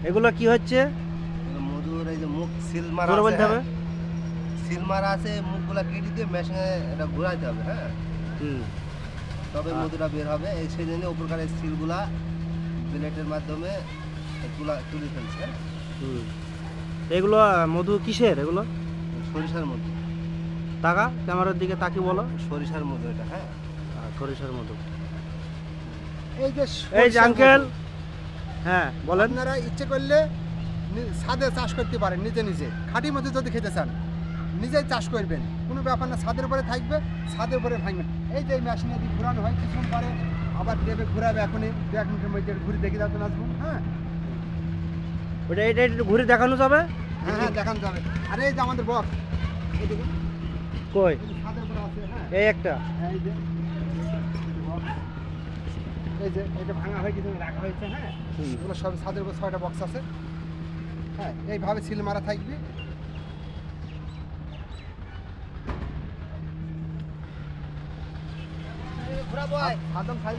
এগুলো কি হচ্ছে? মধুর এই যে মুখ সিল মারা জোরে আছে, বলতে হবে। সিল মারা আছে, মুখগুলা কেটে দিয়ে মেশিনে এটা ঘোরাইতে হবে, হ্যাঁ, হুম। তবে মধুটা বের হবে। এই সেই জন্য উপরকার সিলগুলা ব্লেডের মাধ্যমে এগুলা তুলে ফেলছে, হ্যাঁ। হুম। এগুলো মধু কিসের এগুলো? সরিষার মধু, টাকা ক্যামেরার দিকে তাকিয়ে বলো। সরিষার মধু এটা, হ্যাঁ। সরিষার মধু। এই যে এই যে সরিষার আঙ্কেল, মধু, হ্যাঁ বলেন। আপনারা ইচ্ছে করলে ছাদে চাষ করতে পারেন, নিজে নিজে খাঁটি মধু যদি খেতে চান নিজেই চাষ করবেন, কোনো ব্যাপার না। ছাদের উপরে থাকবে, ছাদের উপরে ভাঙবেন। এই যে মেশিনে দিয়ে ঘোরানো হয়, কিছুক্ষণ পরে আবার দেবে, ঘুরাবে। এখনই 1 মিনিটের মধ্যে ঘুরে দেখে যাবেন, আসবো, হ্যাঁ। ওটা এটা একটু ঘুরে দেখানো যাবে? হ্যাঁ হ্যাঁ, দেখানো যাবে। আর এই যে আমাদের বক্স, এই দেখুন, কই? এই যে ছাদের উপরে আছে, হ্যাঁ। এই একটা। হ্যাঁ, এই যে box, এই যে এটা ভাঙা হয়ে কিছু রাখা হয়েছে, হ্যাঁ। হুম। এগুলো সব ছাদের উপর 6টা বক্স আছে, হ্যাঁ। এইভাবে সিল মারা থাকবে। ঘোরাবো। আদম খাই